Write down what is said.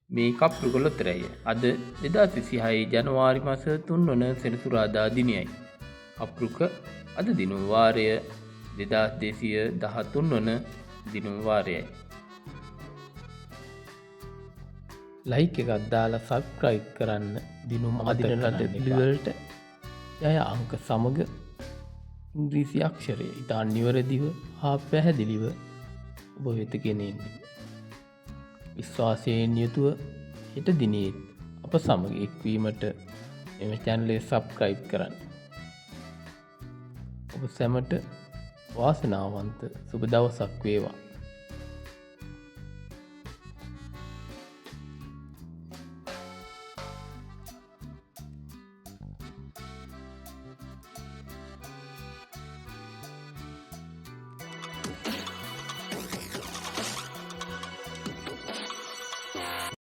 මේ කප්පුක ලොතරැය අද 2026 ජනවාරි මාස 3 වන සෙනසුරාදා දිනයයි. කප්පුක අද දිනුම් වාරය 2213 වන දිනුම් වාරයයි. ලයික් එකක් දාලා සබ්ස්ක්‍රයිබ් කරන්න. දිනුම් අදිනට පිළිවෙලට යය අංක සමග ඉංග්‍රීසි අක්ෂරය ඉතා නිවැරදිව හා පැහැදිලිව ඔබ වෙත ගෙනෙන්නේ. විශ්වාසයෙන් යුතුව හෙට දිනේත් අප සමග එක්වීමට එම චැනලේ සබ්ස්ක්‍රයිබ් කරන්න. ඔබ සැමට වාසනාවන්ත සුබ දවසක් වේවා.